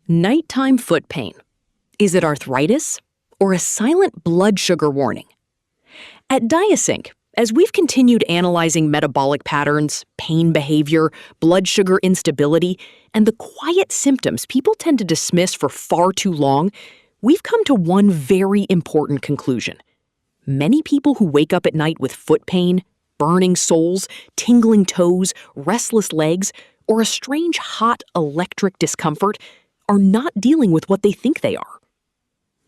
Nighttime foot pain. Is it arthritis or a silent blood sugar warning? At DiaSync, as we've continued analyzing metabolic patterns, pain behavior, blood sugar instability, and the quiet symptoms people tend to dismiss for far too long, we've come to one very important conclusion. Many people who wake up at night with foot pain, burning soles, tingling toes, restless legs, or a strange hot electric discomfort are not dealing with what they think they are.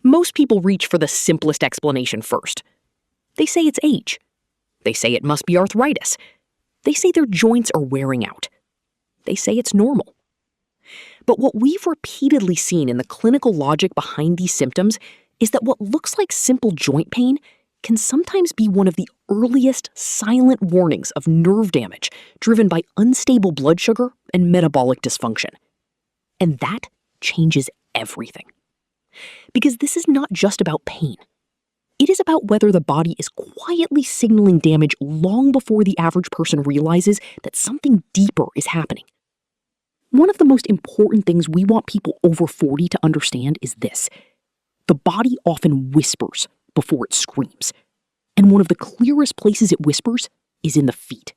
Most people reach for the simplest explanation first. They say it's age. They say it must be arthritis. They say their joints are wearing out. They say it's normal. But what we've repeatedly seen in the clinical logic behind these symptoms is that what looks like simple joint pain can sometimes be one of the earliest silent warnings of nerve damage driven by unstable blood sugar and metabolic dysfunction. And that changes everything. Because this is not just about pain. It is about whether the body is quietly signaling damage long before the average person realizes that something deeper is happening. One of the most important things we want people over 40 to understand is this. The body often whispers before it screams. And one of the clearest places it whispers is in the feet,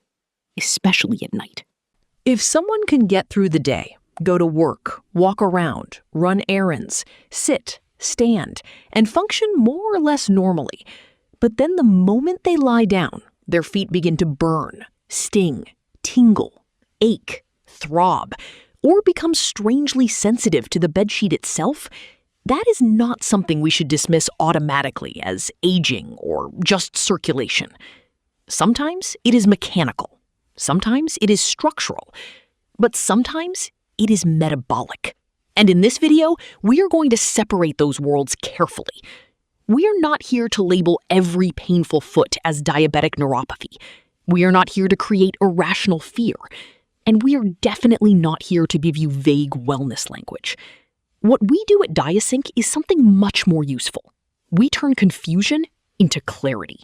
especially at night. If someone can get through the day, go to work, walk around, run errands, sit, stand, and function more or less normally, but then the moment they lie down, their feet begin to burn, sting, tingle, ache, throb, or become strangely sensitive to the bedsheet itself, that is not something we should dismiss automatically as aging or just circulation. Sometimes it is mechanical. Sometimes it is structural. But sometimes it is metabolic. And in this video, we are going to separate those worlds carefully. We are not here to label every painful foot as diabetic neuropathy. We are not here to create irrational fear. And we are definitely not here to give you vague wellness language. What we do at DiaSync is something much more useful. We turn confusion into clarity.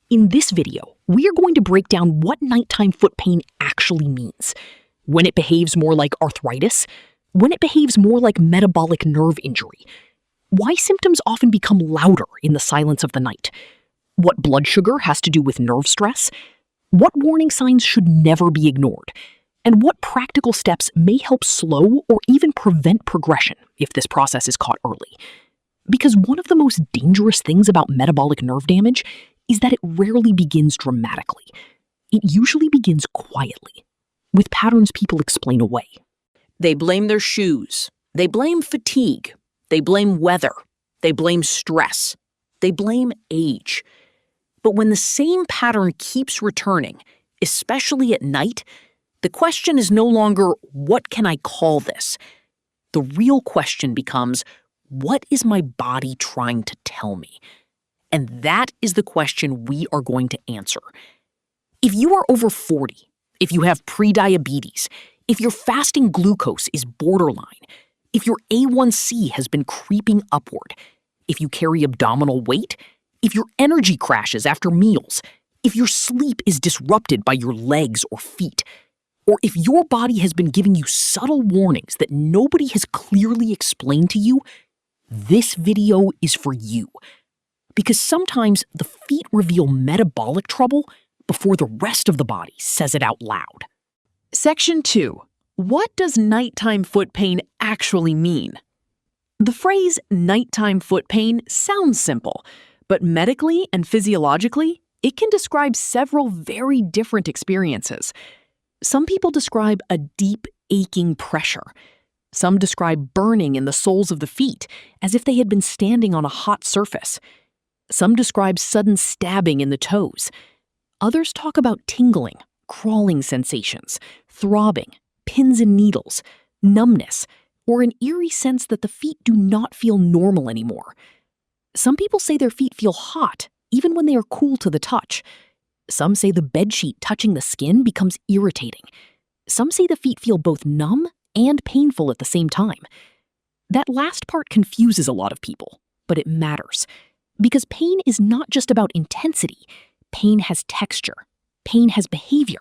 In this video, we are going to break down what nighttime foot pain actually means, when it behaves more like arthritis, when it behaves more like metabolic nerve injury, why symptoms often become louder in the silence of the night, what blood sugar has to do with nerve stress, what warning signs should never be ignored, and what practical steps may help slow or even prevent progression if this process is caught early. Because one of the most dangerous things about metabolic nerve damage is that it rarely begins dramatically. It usually begins quietly, with patterns people explain away. They blame their shoes. They blame fatigue. They blame weather. They blame stress. They blame age. But when the same pattern keeps returning, especially at night, the question is no longer, what can I call this? The real question becomes, what is my body trying to tell me? And that is the question we are going to answer. If you are over 40, if you have prediabetes, if your fasting glucose is borderline, if your A1C has been creeping upward, if you carry abdominal weight, if your energy crashes after meals, if your sleep is disrupted by your legs or feet, or if your body has been giving you subtle warnings that nobody has clearly explained to you, this video is for you. Because sometimes the feet reveal metabolic trouble before the rest of the body says it out loud. Section 2. What does nighttime foot pain actually mean? The phrase nighttime foot pain sounds simple, but medically and physiologically, it can describe several very different experiences. Some people describe a deep, aching pressure. Some describe burning in the soles of the feet, as if they had been standing on a hot surface. Some describe sudden stabbing in the toes. Others talk about tingling, crawling sensations, throbbing, pins and needles, numbness, or an eerie sense that the feet do not feel normal anymore. Some people say their feet feel hot, even when they are cool to the touch. Some say the bedsheet touching the skin becomes irritating. Some say the feet feel both numb and painful at the same time. That last part confuses a lot of people, but it matters. Because pain is not just about intensity. Pain has texture. Pain has behavior.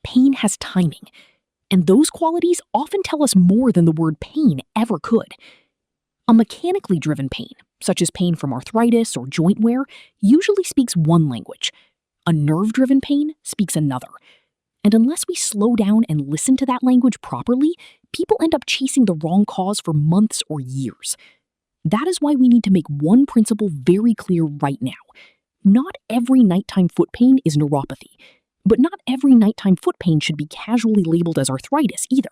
Pain has timing. And those qualities often tell us more than the word pain ever could. A mechanically driven pain, such as pain from arthritis or joint wear, usually speaks one language. A nerve-driven pain speaks another. And unless we slow down and listen to that language properly, people end up chasing the wrong cause for months or years. That is why we need to make one principle very clear right now. Not every nighttime foot pain is neuropathy, but not every nighttime foot pain should be casually labeled as arthritis either.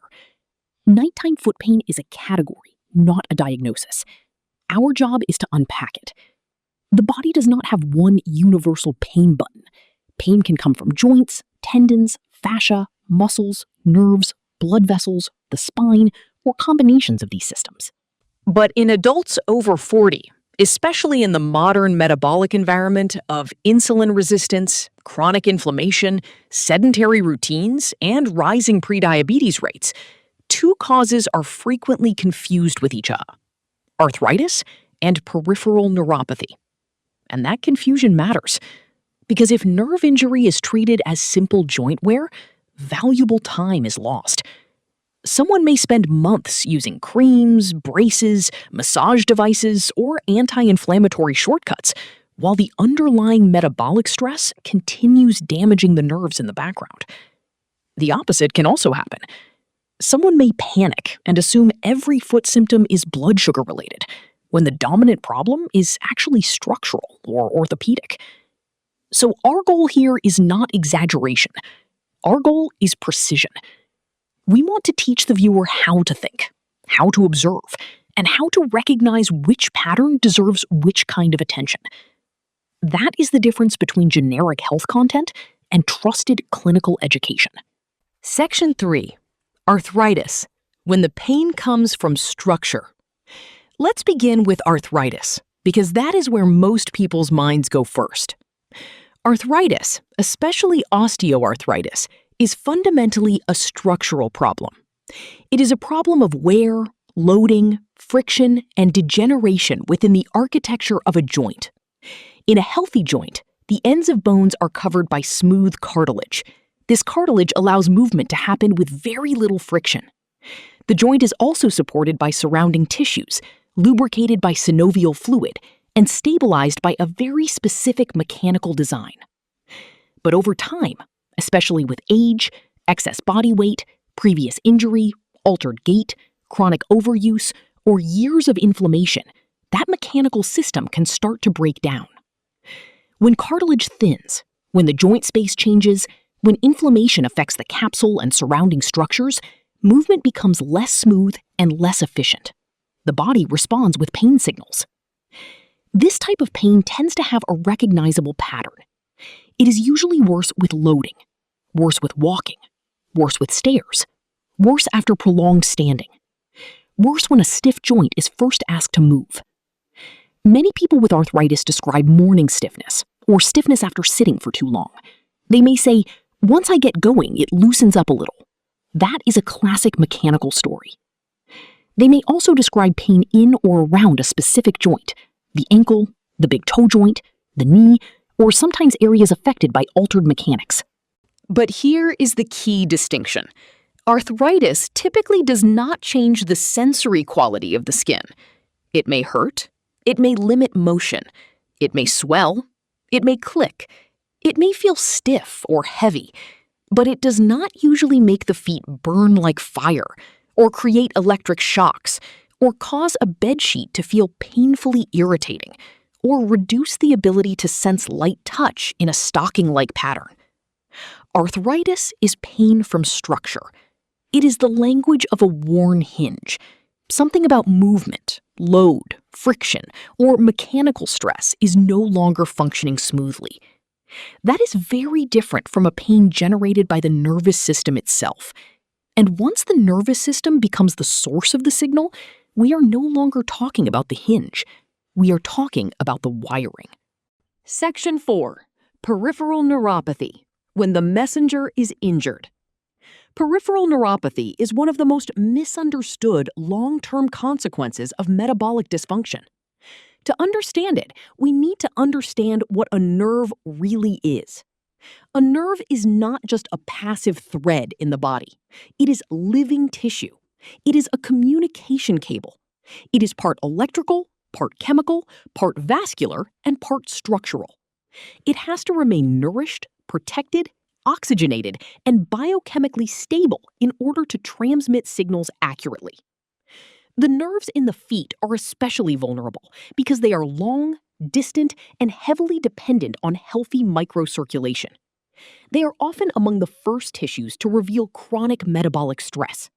Nighttime foot pain is a category, not a diagnosis. Our job is to unpack it. The body does not have one universal pain button. Pain can come from joints, tendons, fascia, muscles, nerves, blood vessels, the spine, or combinations of these systems. But in adults over 40, especially in the modern metabolic environment of insulin resistance, chronic inflammation, sedentary routines, and rising prediabetes rates, two causes are frequently confused with each other: arthritis and peripheral neuropathy. And that confusion matters, because if nerve injury is treated as simple joint wear, valuable time is lost. Someone may spend months using creams, braces, massage devices, or anti-inflammatory shortcuts, while the underlying metabolic stress continues damaging the nerves in the background. The opposite can also happen. Someone may panic and assume every foot symptom is blood sugar related, when the dominant problem is actually structural or orthopedic. So our goal here is not exaggeration. Our goal is precision. We want to teach the viewer how to think, how to observe, and how to recognize which pattern deserves which kind of attention. That is the difference between generic health content and trusted clinical education. Section 3. Arthritis, when the pain comes from structure. Let's begin with arthritis, because that is where most people's minds go first. Arthritis, especially osteoarthritis, is fundamentally a structural problem. It is a problem of wear, loading, friction, and degeneration within the architecture of a joint. In a healthy joint, the ends of bones are covered by smooth cartilage. This cartilage allows movement to happen with very little friction. The joint is also supported by surrounding tissues, lubricated by synovial fluid, and stabilized by a very specific mechanical design. But over time, especially with age, excess body weight, previous injury, altered gait, chronic overuse, or years of inflammation, that mechanical system can start to break down. When cartilage thins, when the joint space changes, when inflammation affects the capsule and surrounding structures, movement becomes less smooth and less efficient. The body responds with pain signals. This type of pain tends to have a recognizable pattern. It is usually worse with loading, worse with walking, worse with stairs, worse after prolonged standing, worse when a stiff joint is first asked to move. Many people with arthritis describe morning stiffness, or stiffness after sitting for too long. They may say, "Once I get going, it loosens up a little." That is a classic mechanical story. They may also describe pain in or around a specific joint, the ankle, the big toe joint, the knee, or sometimes areas affected by altered mechanics. But here is the key distinction. Arthritis typically does not change the sensory quality of the skin. It may hurt, it may limit motion, it may swell, it may click, it may feel stiff or heavy, but it does not usually make the feet burn like fire, or create electric shocks, or cause a bedsheet to feel painfully irritating, or reduce the ability to sense light touch in a stocking-like pattern. Arthritis is pain from structure. It is the language of a worn hinge. Something about movement, load, friction, or mechanical stress is no longer functioning smoothly. That is very different from a pain generated by the nervous system itself. And once the nervous system becomes the source of the signal, we are no longer talking about the hinge. We are talking about the wiring. Section 4. Peripheral neuropathy, when the messenger is injured. Peripheral neuropathy is one of the most misunderstood long-term consequences of metabolic dysfunction. To understand it, we need to understand what a nerve really is. A nerve is not just a passive thread in the body. It is living tissue. It is a communication cable. It is part electrical, part chemical, part vascular, and part structural. It has to remain nourished, protected, oxygenated, and biochemically stable in order to transmit signals accurately. The nerves in the feet are especially vulnerable because they are long, distant, and heavily dependent on healthy microcirculation. They are often among the first tissues to reveal chronic metabolic stress.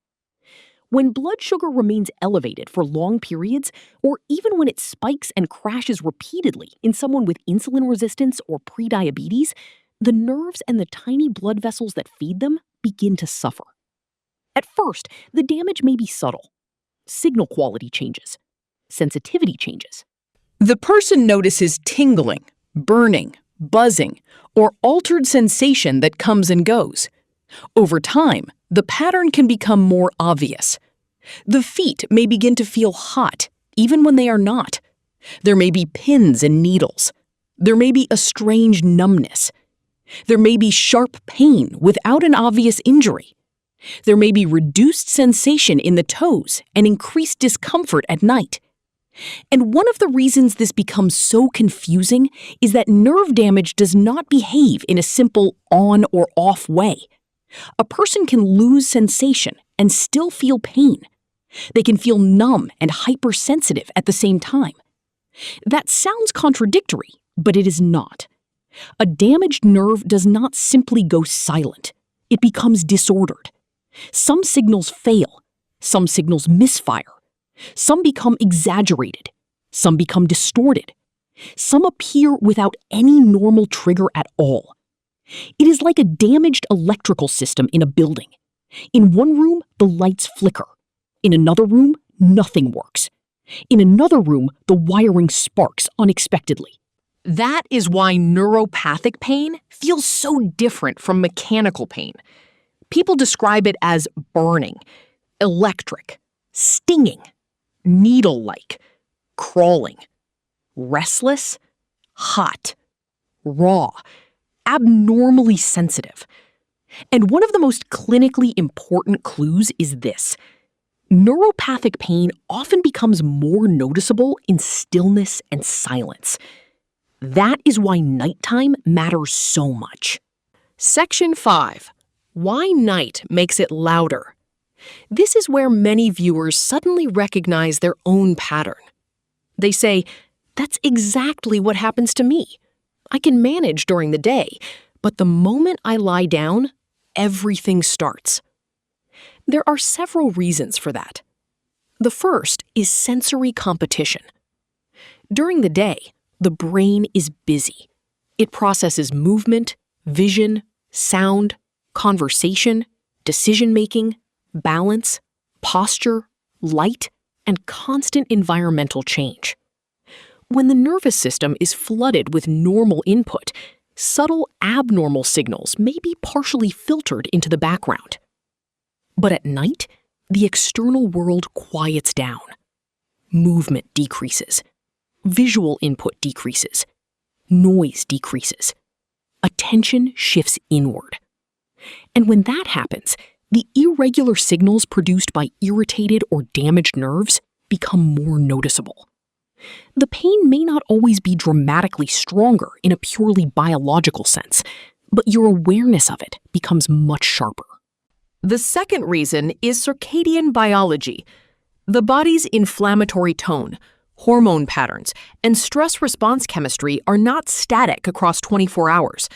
When blood sugar remains elevated for long periods, or even when it spikes and crashes repeatedly in someone with insulin resistance or prediabetes, the nerves and the tiny blood vessels that feed them begin to suffer. At first, the damage may be subtle. Signal quality changes. Sensitivity changes. The person notices tingling, burning, buzzing, or altered sensation that comes and goes. Over time, the pattern can become more obvious. The feet may begin to feel hot, even when they are not. There may be pins and needles. There may be a strange numbness. There may be sharp pain without an obvious injury. There may be reduced sensation in the toes and increased discomfort at night. And one of the reasons this becomes so confusing is that nerve damage does not behave in a simple on or off way. A person can lose sensation and still feel pain. They can feel numb and hypersensitive at the same time. That sounds contradictory, but it is not. A damaged nerve does not simply go silent. It becomes disordered. Some signals fail. Some signals misfire. Some become exaggerated. Some become distorted. Some appear without any normal trigger at all. It is like a damaged electrical system in a building. In one room, the lights flicker. In another room, nothing works. In another room, the wiring sparks unexpectedly. That is why neuropathic pain feels so different from mechanical pain. People describe it as burning, electric, stinging, needle-like, crawling, restless, hot, raw, abnormally sensitive. And one of the most clinically important clues is this. Neuropathic pain often becomes more noticeable in stillness and silence. That is why nighttime matters so much. Section 5. Why night makes it louder. This is where many viewers suddenly recognize their own pattern. They say, "That's exactly what happens to me. I can manage during the day, but the moment I lie down, everything starts." There are several reasons for that. The first is sensory competition. During the day, the brain is busy. It processes movement, vision, sound, conversation, decision-making, balance, posture, light, and constant environmental change. When the nervous system is flooded with normal input, subtle abnormal signals may be partially filtered into the background. But at night, the external world quiets down. Movement decreases. Visual input decreases. Noise decreases. Attention shifts inward. And when that happens, the irregular signals produced by irritated or damaged nerves become more noticeable. The pain may not always be dramatically stronger in a purely biological sense, but your awareness of it becomes much sharper. The second reason is circadian biology. The body's inflammatory tone, hormone patterns, and stress response chemistry are not static across 24 hours.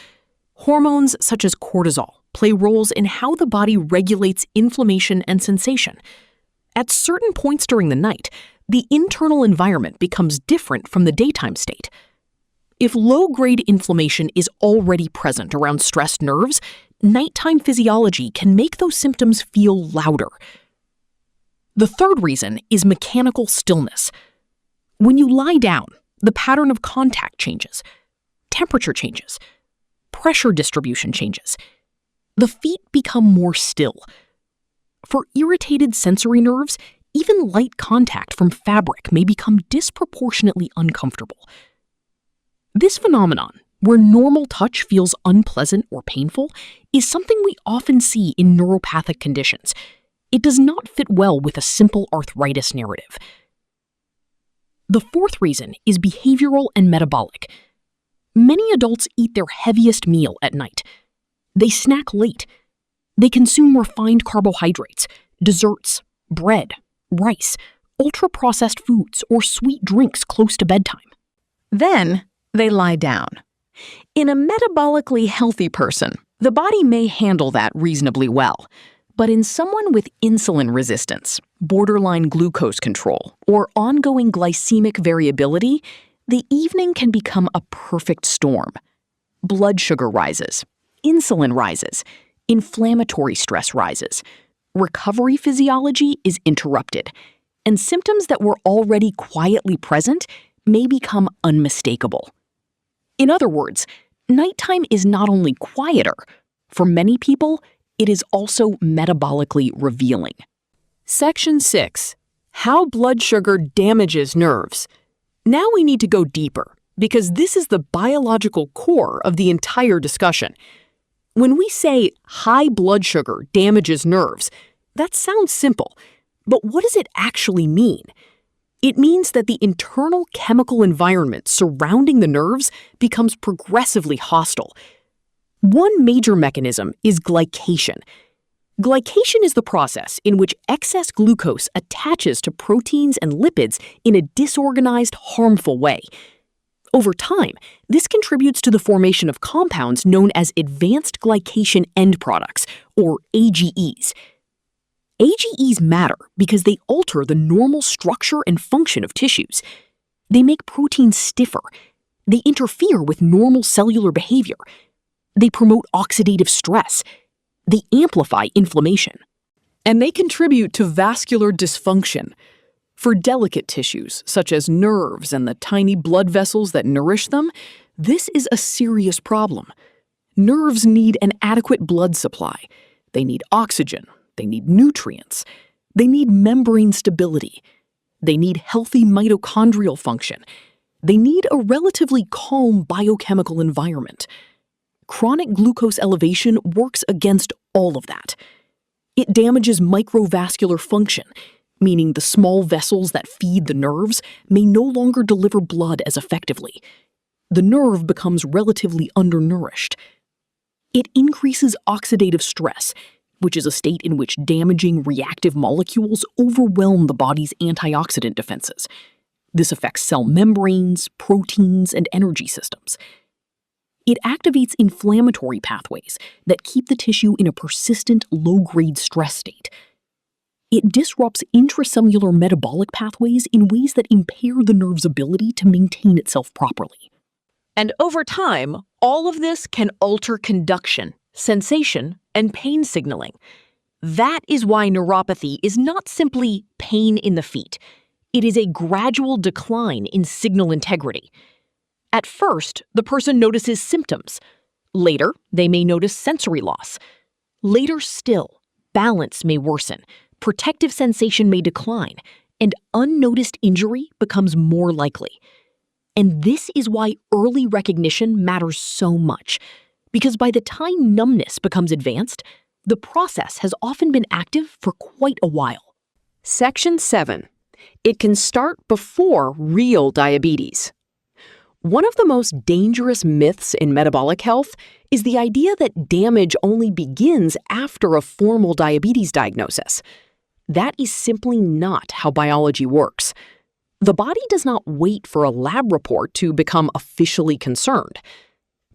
Hormones such as cortisol play roles in how the body regulates inflammation and sensation. At certain points during the night, the internal environment becomes different from the daytime state. If low-grade inflammation is already present around stressed nerves, nighttime physiology can make those symptoms feel louder. The third reason is mechanical stillness. When you lie down, the pattern of contact changes, temperature changes, pressure distribution changes. The feet become more still. For irritated sensory nerves, even light contact from fabric may become disproportionately uncomfortable. This phenomenon, where normal touch feels unpleasant or painful, is something we often see in neuropathic conditions. It does not fit well with a simple arthritis narrative. The fourth reason is behavioral and metabolic. Many adults eat their heaviest meal at night. They snack late. They consume refined carbohydrates, desserts, bread, rice, ultra-processed foods, or sweet drinks close to bedtime. Then they lie down. In a metabolically healthy person, the body may handle that reasonably well. But in someone with insulin resistance, borderline glucose control, or ongoing glycemic variability, the evening can become a perfect storm. Blood sugar rises, insulin rises, inflammatory stress rises, recovery physiology is interrupted, and symptoms that were already quietly present may become unmistakable. In other words, nighttime is not only quieter. For many people, it is also metabolically revealing. Section 6. How blood sugar damages nerves. Now we need to go deeper, because this is the biological core of the entire discussion. When we say high blood sugar damages nerves, that sounds simple, but what does it actually mean? It means that the internal chemical environment surrounding the nerves becomes progressively hostile. One major mechanism is glycation. Glycation is the process in which excess glucose attaches to proteins and lipids in a disorganized, harmful way. Over time, this contributes to the formation of compounds known as advanced glycation end products, or AGEs. AGEs matter because they alter the normal structure and function of tissues. They make proteins stiffer. They interfere with normal cellular behavior. They promote oxidative stress. They amplify inflammation. And they contribute to vascular dysfunction. For delicate tissues, such as nerves and the tiny blood vessels that nourish them, this is a serious problem. Nerves need an adequate blood supply. They need oxygen. They need nutrients. They need membrane stability. They need healthy mitochondrial function. They need a relatively calm biochemical environment. Chronic glucose elevation works against all of that. It damages microvascular function, meaning the small vessels that feed the nerves may no longer deliver blood as effectively. The nerve becomes relatively undernourished. It increases oxidative stress, which is a state in which damaging reactive molecules overwhelm the body's antioxidant defenses. This affects cell membranes, proteins, and energy systems. It activates inflammatory pathways that keep the tissue in a persistent low-grade stress state. It disrupts intracellular metabolic pathways in ways that impair the nerve's ability to maintain itself properly. And over time, all of this can alter conduction, sensation, and pain signaling. That is why neuropathy is not simply pain in the feet. It is a gradual decline in signal integrity. At first, the person notices symptoms. Later, they may notice sensory loss. Later still, balance may worsen, protective sensation may decline, and unnoticed injury becomes more likely. And this is why early recognition matters so much, because by the time numbness becomes advanced, the process has often been active for quite a while. Section 7. It can start before real diabetes. One of the most dangerous myths in metabolic health is the idea that damage only begins after a formal diabetes diagnosis. That is simply not how biology works. The body does not wait for a lab report to become officially concerned.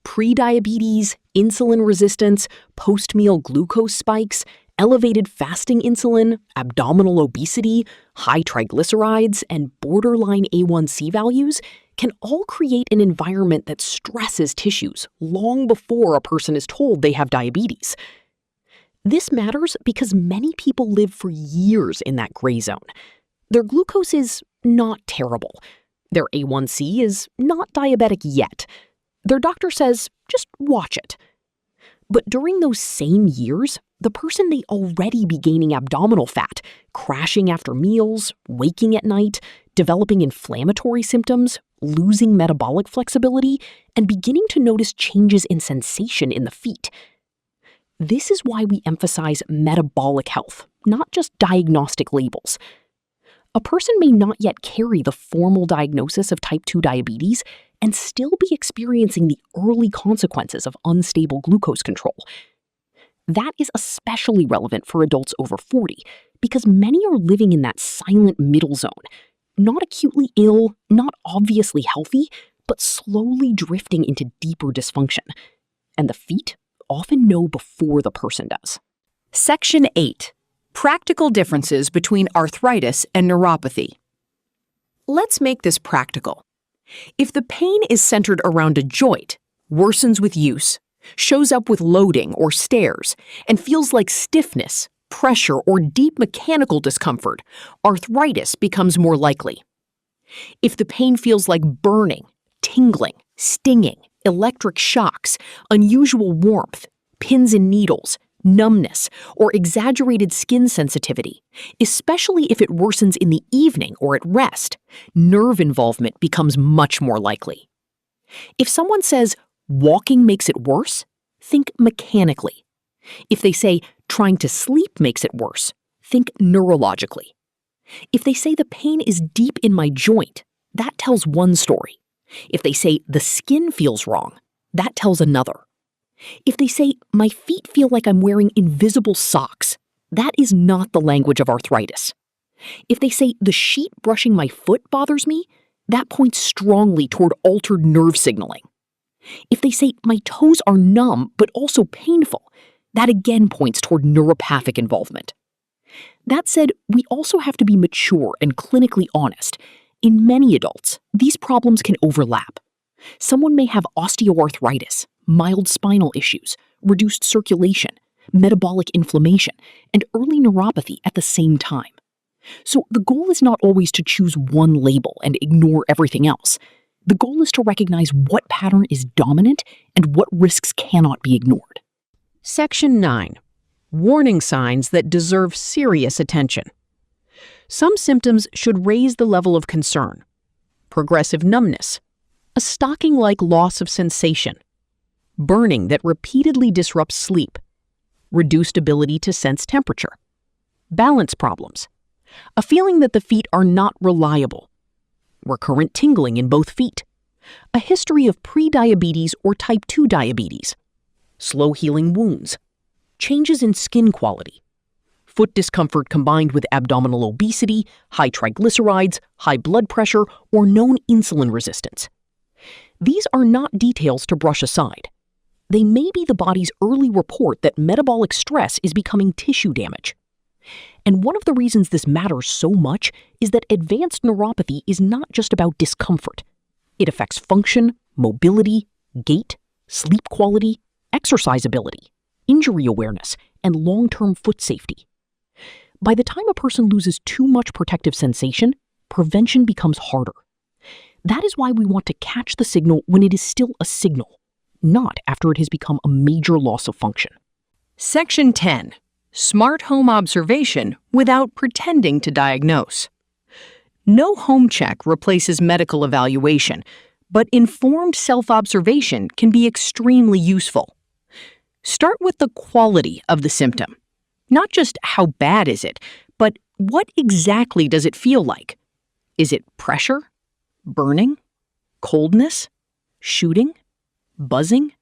Prediabetes, insulin resistance, post-meal glucose spikes, elevated fasting insulin, abdominal obesity, high triglycerides, and borderline A1C values can all create an environment that stresses tissues long before a person is told they have diabetes. This matters because many people live for years in that gray zone. Their glucose is not terrible. Their A1C is not diabetic yet. Their doctor says, just watch it. But during those same years, the person may already be gaining abdominal fat, crashing after meals, waking at night, developing inflammatory symptoms, losing metabolic flexibility, and beginning to notice changes in sensation in the feet. This is why we emphasize metabolic health, not just diagnostic labels. A person may not yet carry the formal diagnosis of type 2 diabetes and still be experiencing the early consequences of unstable glucose control. That is especially relevant for adults over 40 because many are living in that silent middle zone, not acutely ill, not obviously healthy, but slowly drifting into deeper dysfunction. And the feet often know before the person does. Section 8. Practical differences between arthritis and neuropathy. Let's make this practical. If the pain is centered around a joint, worsens with use, shows up with loading or stairs, and feels like stiffness, pressure, or deep mechanical discomfort, arthritis becomes more likely. If the pain feels like burning, tingling, stinging, electric shocks, unusual warmth, pins and needles, numbness, or exaggerated skin sensitivity, especially if it worsens in the evening or at rest, nerve involvement becomes much more likely. If someone says, walking makes it worse, think mechanically. If they say, trying to sleep makes it worse, think neurologically. If they say the pain is deep in my joint, that tells one story. If they say the skin feels wrong, that tells another. If they say, my feet feel like I'm wearing invisible socks, that is not the language of arthritis. If they say the sheet brushing my foot bothers me, that points strongly toward altered nerve signaling. If they say my toes are numb but also painful, that again points toward neuropathic involvement. That said, we also have to be mature and clinically honest. In many adults, these problems can overlap. Someone may have osteoarthritis, mild spinal issues, reduced circulation, metabolic inflammation, and early neuropathy at the same time. So the goal is not always to choose one label and ignore everything else. The goal is to recognize what pattern is dominant and what risks cannot be ignored. Section 9. Warning signs that deserve serious attention. Some symptoms should raise the level of concern. Progressive numbness, a stocking-like loss of sensation, burning that repeatedly disrupts sleep, reduced ability to sense temperature, balance problems, a feeling that the feet are not reliable, recurrent tingling in both feet, a history of prediabetes or type 2 diabetes, slow-healing wounds, changes in skin quality, foot discomfort combined with abdominal obesity, high triglycerides, high blood pressure, or known insulin resistance. These are not details to brush aside. They may be the body's early report that metabolic stress is becoming tissue damage. And one of the reasons this matters so much is that advanced neuropathy is not just about discomfort. It affects function, mobility, gait, sleep quality, exercise ability, injury awareness, and long-term foot safety. By the time a person loses too much protective sensation, prevention becomes harder. That is why we want to catch the signal when it is still a signal, not after it has become a major loss of function. Section 10. Smart home observation without pretending to diagnose. No home check replaces medical evaluation, but informed self-observation can be extremely useful. Start with the quality of the symptom. Not just how bad is it, but what exactly does it feel like? Is it pressure? Burning? Coldness? Shooting? Buzzing?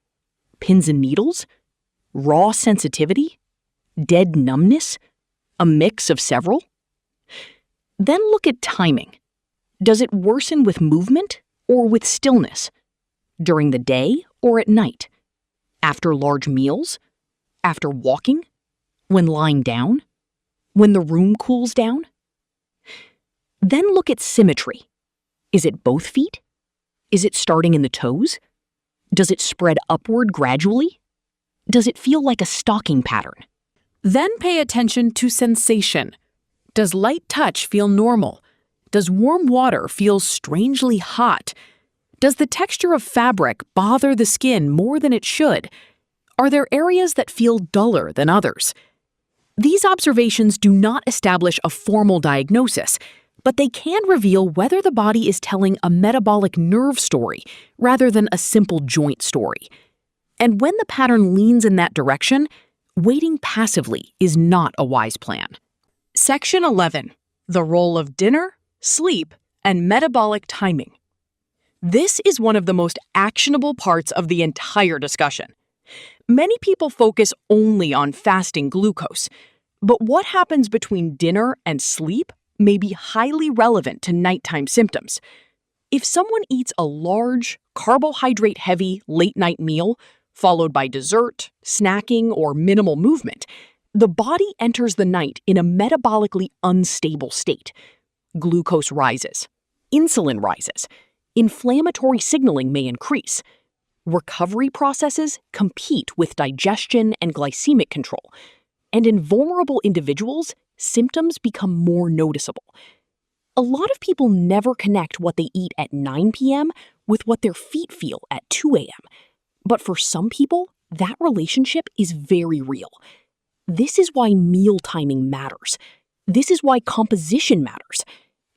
Pins and needles? Raw sensitivity? Dead numbness? A mix of several? Then look at timing. Does it worsen with movement or with stillness? During the day or at night? After large meals? After walking? When lying down? When the room cools down? Then look at symmetry. Is it both feet? Is it starting in the toes? Does it spread upward gradually? Does it feel like a stocking pattern? Then pay attention to sensation. Does light touch feel normal? Does warm water feel strangely hot? Does the texture of fabric bother the skin more than it should? Are there areas that feel duller than others? These observations do not establish a formal diagnosis, but they can reveal whether the body is telling a metabolic nerve story rather than a simple joint story. And when the pattern leans in that direction, waiting passively is not a wise plan. Section 11. The role of dinner, sleep, and metabolic timing. This is one of the most actionable parts of the entire discussion. Many people focus only on fasting glucose, but what happens between dinner and sleep may be highly relevant to nighttime symptoms. If someone eats a large, carbohydrate-heavy late-night meal, followed by dessert, snacking, or minimal movement, the body enters the night in a metabolically unstable state. Glucose rises, insulin rises, inflammatory signaling may increase. Recovery processes compete with digestion and glycemic control, and in vulnerable individuals, symptoms become more noticeable. A lot of people never connect what they eat at 9 p.m. with what their feet feel at 2 a.m. But for some people, that relationship is very real. This is why meal timing matters. This is why composition matters.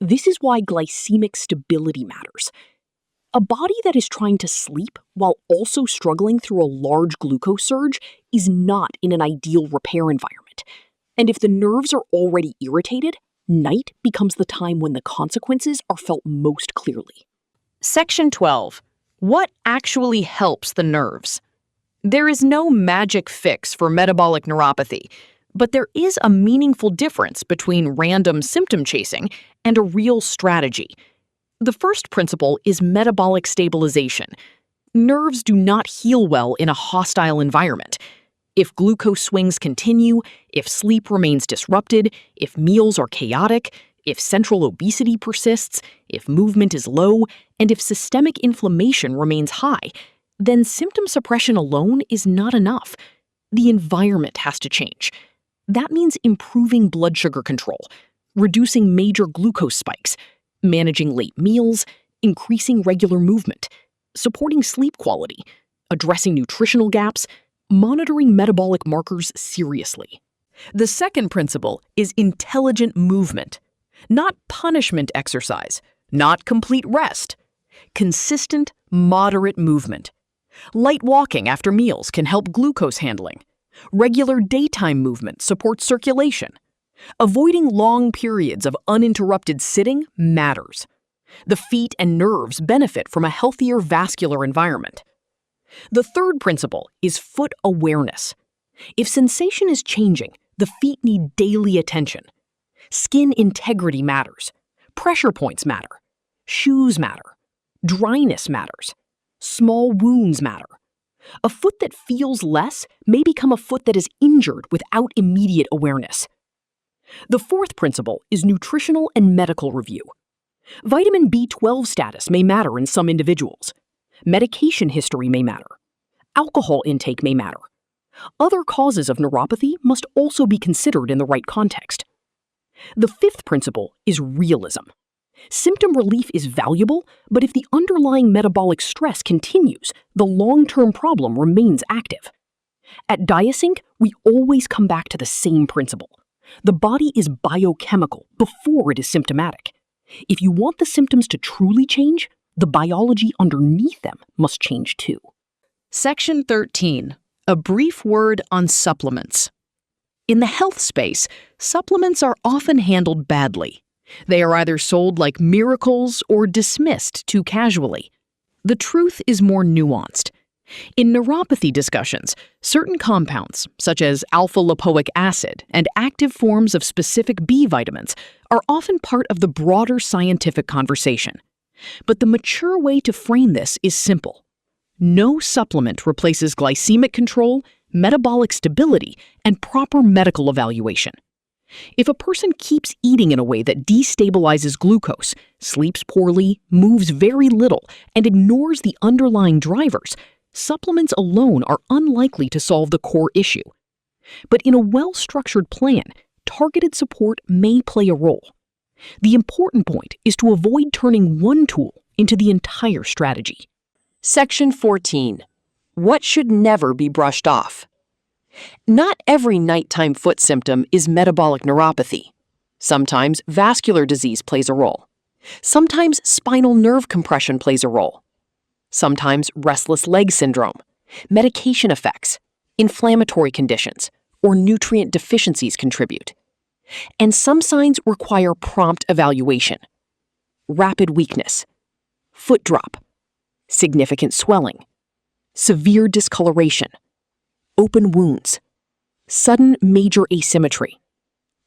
This is why glycemic stability matters. A body that is trying to sleep while also struggling through a large glucose surge is not in an ideal repair environment. And if the nerves are already irritated, night becomes the time when the consequences are felt most clearly. Section 12. What actually helps the nerves? There is no magic fix for metabolic neuropathy, but there is a meaningful difference between random symptom chasing and a real strategy. The first principle is metabolic stabilization. Nerves do not heal well in a hostile environment. If glucose swings continue, if sleep remains disrupted, if meals are chaotic, if central obesity persists, if movement is low, and if systemic inflammation remains high, then symptom suppression alone is not enough. The environment has to change. That means improving blood sugar control, reducing major glucose spikes, managing late meals, increasing regular movement, supporting sleep quality, addressing nutritional gaps, monitoring metabolic markers seriously. The second principle is intelligent movement, not punishment exercise, not complete rest. Consistent, moderate movement. Light walking after meals can help glucose handling. Regular daytime movement supports circulation. Avoiding long periods of uninterrupted sitting matters. The feet and nerves benefit from a healthier vascular environment. The third principle is foot awareness. If sensation is changing, the feet need daily attention. Skin integrity matters. Pressure points matter. Shoes matter. Dryness matters. Small wounds matter. A foot that feels less may become a foot that is injured without immediate awareness. The fourth principle is nutritional and medical review. Vitamin B12 status may matter in some individuals. Medication history may matter. Alcohol intake may matter. Other causes of neuropathy must also be considered in the right context. The fifth principle is realism. Symptom relief is valuable, but if the underlying metabolic stress continues, the long-term problem remains active. At DiaSync, we always come back to the same principle. The body is biochemical before it is symptomatic. If you want the symptoms to truly change, the biology underneath them must change too. Section 13. A brief word on supplements. In the health space, supplements are often handled badly. They are either sold like miracles or dismissed too casually. The truth is more nuanced. In neuropathy discussions, certain compounds, such as alpha-lipoic acid and active forms of specific B vitamins, are often part of the broader scientific conversation. But the mature way to frame this is simple. No supplement replaces glycemic control, metabolic stability, and proper medical evaluation. If a person keeps eating in a way that destabilizes glucose, sleeps poorly, moves very little, and ignores the underlying drivers, supplements alone are unlikely to solve the core issue. But in a well-structured plan, targeted support may play a role. The important point is to avoid turning one tool into the entire strategy. Section 14. What should never be brushed off? Not every nighttime foot symptom is metabolic neuropathy. Sometimes vascular disease plays a role. Sometimes spinal nerve compression plays a role. Sometimes restless leg syndrome, medication effects, inflammatory conditions, or nutrient deficiencies contribute. And some signs require prompt evaluation. Rapid weakness, foot drop, significant swelling, severe discoloration, open wounds, sudden major asymmetry,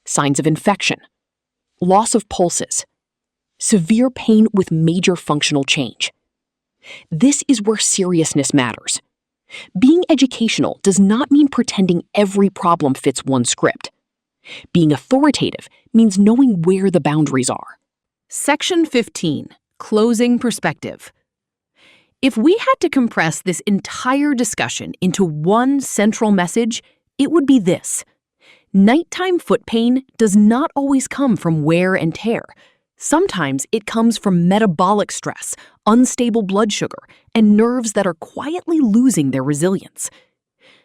signs of infection, loss of pulses, severe pain with major functional change. This is where seriousness matters. Being educational does not mean pretending every problem fits one script. Being authoritative means knowing where the boundaries are. Section 15. Closing perspective. If we had to compress this entire discussion into one central message, it would be this. Nighttime foot pain does not always come from wear and tear. Sometimes it comes from metabolic stress, unstable blood sugar, and nerves that are quietly losing their resilience.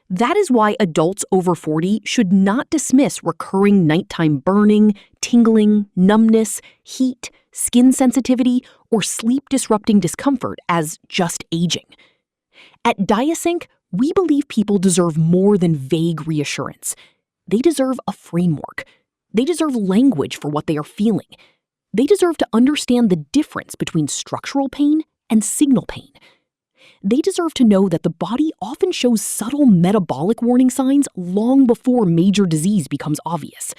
That is why adults over 40 should not dismiss recurring nighttime burning, tingling, numbness, heat, skin sensitivity, or sleep-disrupting discomfort as just aging. At DiaSync, we believe people deserve more than vague reassurance. They deserve a framework. They deserve language for what they are feeling. They deserve to understand the difference between structural pain and signal pain. They deserve to know that the body often shows subtle metabolic warning signs long before major disease becomes obvious.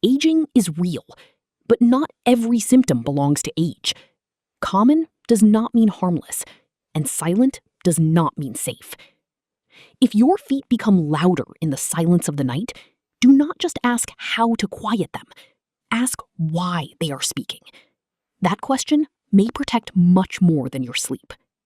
Aging is real, but not every symptom belongs to age. Common does not mean harmless, and silent does not mean safe. If your feet become louder in the silence of the night, do not just ask how to quiet them. Ask why they are speaking. That question may protect much more than your sleep.